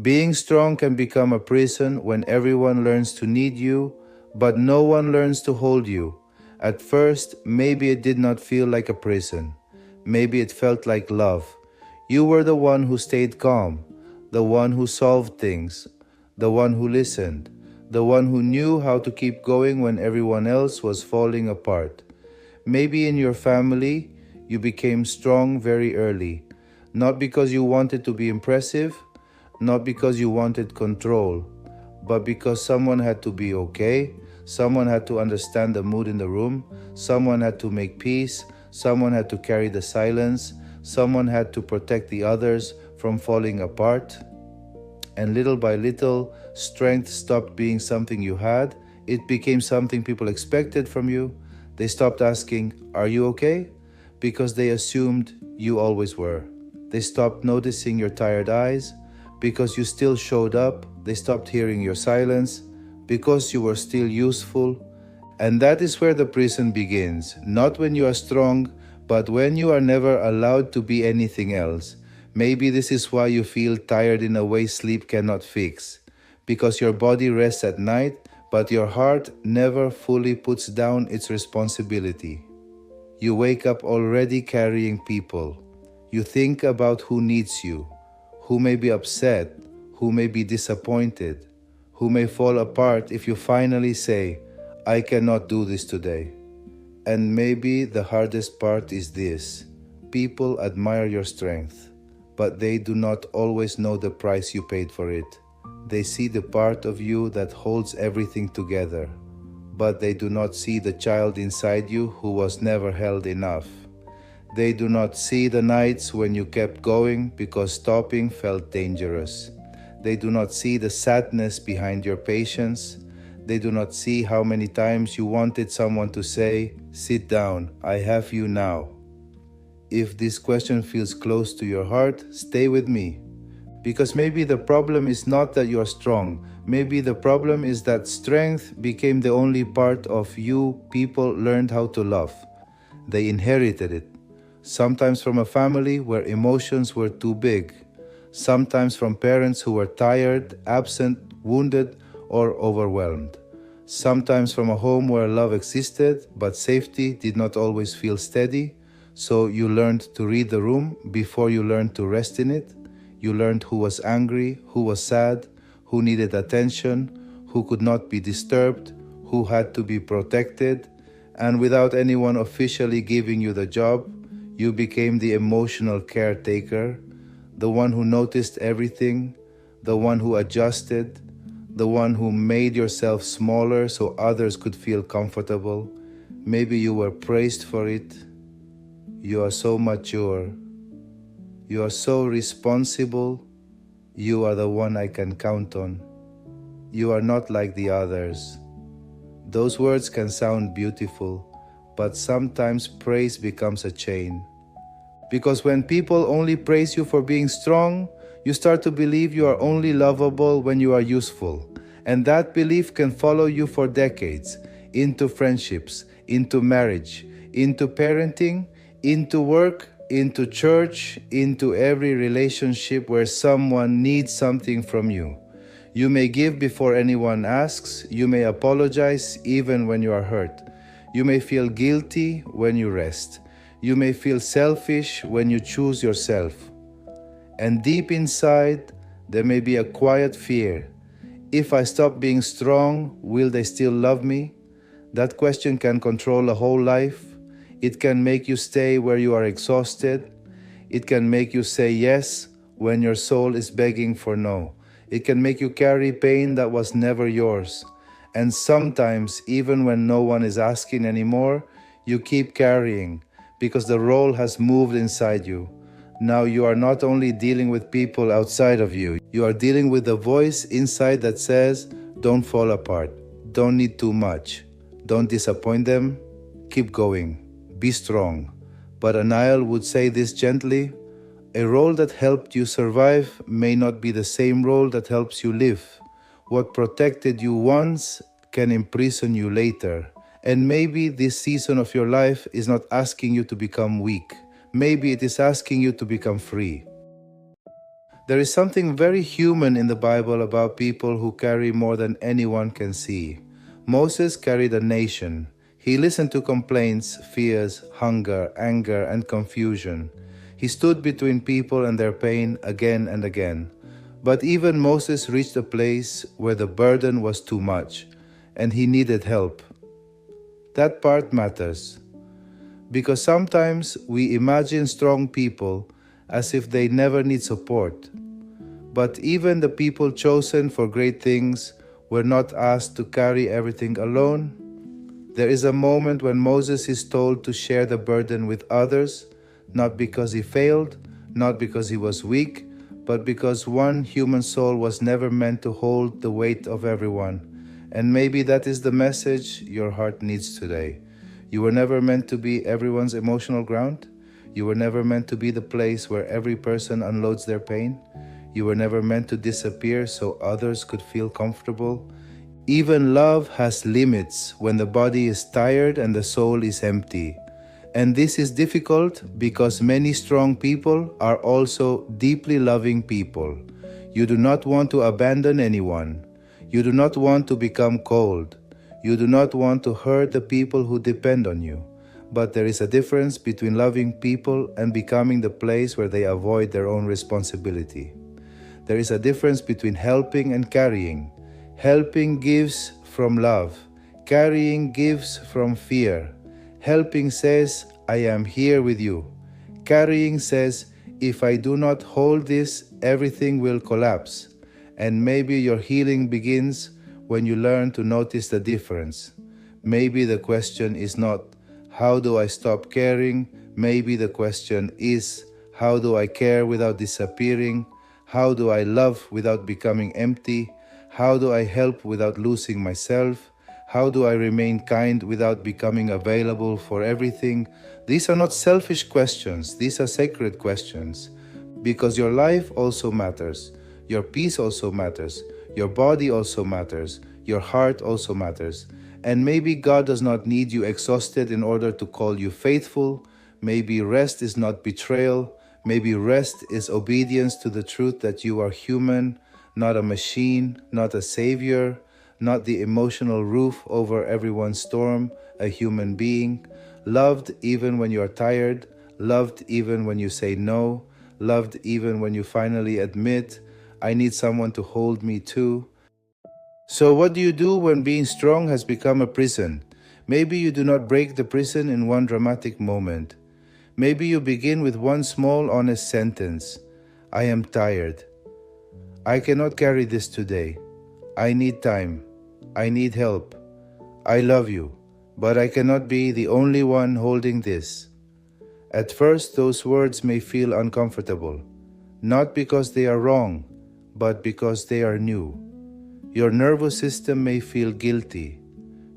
Being strong can become a prison when everyone learns to need you, but no one learns to hold you. At first, maybe it did not feel like a prison. Maybe it felt like love. You were the one who stayed calm, the one who solved things, the one who listened, the one who knew how to keep going when everyone else was falling apart. Maybe in your family, you became strong very early, not because you wanted to be impressive, not because you wanted control, but because someone had to be okay, someone had to understand the mood in the room, someone had to make peace, someone had to carry the silence, someone had to protect the others from falling apart. And little by little, strength stopped being something you had. It became something people expected from you. They stopped asking, "Are you okay?" because they assumed you always were. They stopped noticing your tired eyes because you still showed up. They stopped hearing your silence because you were still useful. And that is where the prison begins, not when you are strong, but when you are never allowed to be anything else. Maybe this is why you feel tired in a way sleep cannot fix, because your body rests at night, but your heart never fully puts down its responsibility. You wake up already carrying people. You think about who needs you, who may be upset, who may be disappointed, who may fall apart if you finally say, "I cannot do this today." And maybe the hardest part is this: people admire your strength, but they do not always know the price you paid for it. They see the part of you that holds everything together, but they do not see the child inside you who was never held enough. They do not see the nights when you kept going because stopping felt dangerous. They do not see the sadness behind your patience. They do not see how many times you wanted someone to say, "Sit down, I have you now." If this question feels close to your heart, stay with me. Because maybe the problem is not that you are strong. Maybe the problem is that strength became the only part of you people learned how to love. They inherited it. Sometimes from a family where emotions were too big. Sometimes from parents who were tired, absent, wounded, or overwhelmed. Sometimes from a home where love existed, but safety did not always feel steady. So you learned to read the room before you learned to rest in it. You learned who was angry, who was sad, who needed attention, who could not be disturbed, who had to be protected. And without anyone officially giving you the job, you became the emotional caretaker, the one who noticed everything, the one who adjusted, the one who made yourself smaller so others could feel comfortable. Maybe you were praised for it. You are so mature. You are so responsible. You are the one I can count on. You are not like the others. Those words can sound beautiful, but sometimes praise becomes a chain. Because when people only praise you for being strong, you start to believe you are only lovable when you are useful. And that belief can follow you for decades, into friendships, into marriage, into parenting, into work, into church, into every relationship where someone needs something from you. You may give before anyone asks. You may apologize even when you are hurt. You may feel guilty when you rest. You may feel selfish when you choose yourself. And deep inside, there may be a quiet fear. If I stop being strong, will they still love me? That question can control a whole life. It can make you stay where you are exhausted. It can make you say yes when your soul is begging for no. It can make you carry pain that was never yours. And sometimes, even when no one is asking anymore, you keep carrying because the role has moved inside you. Now you are not only dealing with people outside of you, you are dealing with the voice inside that says, "Don't fall apart. Don't need too much. Don't disappoint them. Keep going. Be strong." But Anael would say this gently: a role that helped you survive may not be the same role that helps you live. What protected you once can imprison you later. And maybe this season of your life is not asking you to become weak. Maybe it is asking you to become free. There is something very human in the Bible about people who carry more than anyone can see. Moses carried a nation. He listened to complaints, fears, hunger, anger, and confusion. He stood between people and their pain again and again. But even Moses reached a place where the burden was too much, and he needed help. That part matters, because sometimes we imagine strong people as if they never need support. But even the people chosen for great things were not asked to carry everything alone. There is a moment when Moses is told to share the burden with others, not because he failed, not because he was weak, but because one human soul was never meant to hold the weight of everyone. And maybe that is the message your heart needs today. You were never meant to be everyone's emotional ground. You were never meant to be the place where every person unloads their pain. You were never meant to disappear so others could feel comfortable. Even love has limits when the body is tired and the soul is empty. And this is difficult because many strong people are also deeply loving people. You do not want to abandon anyone. You do not want to become cold. You do not want to hurt the people who depend on you. But there is a difference between loving people and becoming the place where they avoid their own responsibility. There is a difference between helping and carrying. Helping gives from love. Carrying gives from fear. Helping says, I am here with you. Carrying says, if I do not hold this, everything will collapse. And maybe your healing begins when you learn to notice the difference. Maybe the question is not, how do I stop caring? Maybe the question is, how do I care without disappearing? How do I love without becoming empty? How do I help without losing myself? How do I remain kind without becoming available for everything? These are not selfish questions. These are sacred questions. Because your life also matters. Your peace also matters. Your body also matters. Your heart also matters. And maybe God does not need you exhausted in order to call you faithful. Maybe rest is not betrayal. Maybe rest is obedience to the truth that you are human, not a machine, not a savior, not the emotional roof over everyone's storm, a human being, loved even when you are tired, loved even when you say no, loved even when you finally admit, I need someone to hold me too. So what do you do when being strong has become a prison? Maybe you do not break the prison in one dramatic moment. Maybe you begin with one small, honest sentence. I am tired. I cannot carry this today. I need time. I need help. I love you, but I cannot be the only one holding this. At first, those words may feel uncomfortable, not because they are wrong, but because they are new. Your nervous system may feel guilty.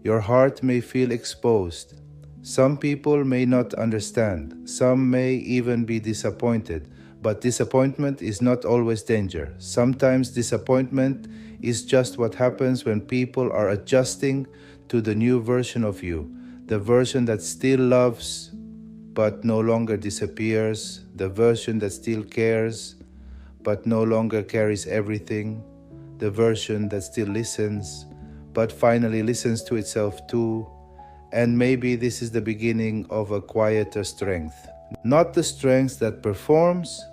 Your heart may feel exposed. Some people may not understand. Some may even be disappointed. But disappointment is not always danger. Sometimes disappointment is just what happens when people are adjusting to the new version of you, the version that still loves but no longer disappears, the version that still cares but no longer carries everything, the version that still listens but finally listens to itself too. And maybe this is the beginning of a quieter strength. Not the strength that performs,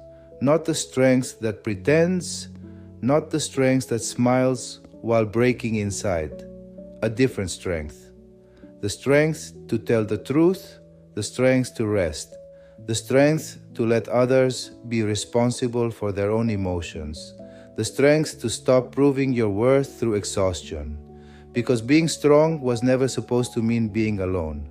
not the strength that pretends, not the strength that smiles while breaking inside. A different strength. The strength to tell the truth, the strength to rest, the strength to let others be responsible for their own emotions, the strength to stop proving your worth through exhaustion. Because being strong was never supposed to mean being alone.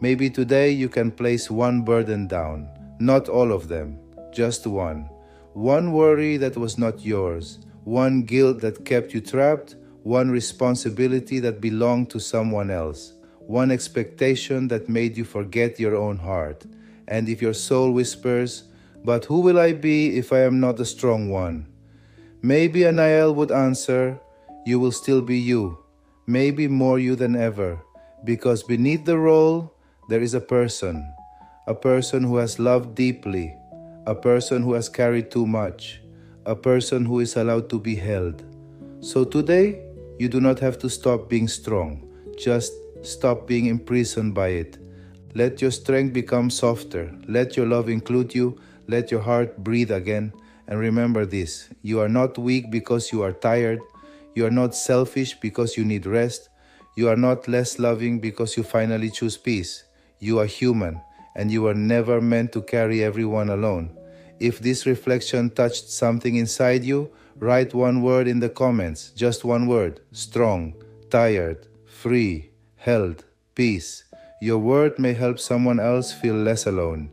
Maybe today you can place one burden down, not all of them, just one. One worry that was not yours, one guilt that kept you trapped, one responsibility that belonged to someone else, one expectation that made you forget your own heart. And if your soul whispers, but who will I be if I am not the strong one? Maybe Anael would answer, you will still be you, maybe more you than ever, because beneath the role, there is a person who has loved deeply, a person who has carried too much, a person who is allowed to be held. So today, you do not have to stop being strong. Just stop being imprisoned by it. Let your strength become softer. Let your love include you. Let your heart breathe again. And remember this, you are not weak because you are tired. You are not selfish because you need rest. You are not less loving because you finally choose peace. You are human, and you were never meant to carry everyone alone. If this reflection touched something inside you, write one word in the comments, just one word: strong, tired, free, held, peace. Your word may help someone else feel less alone.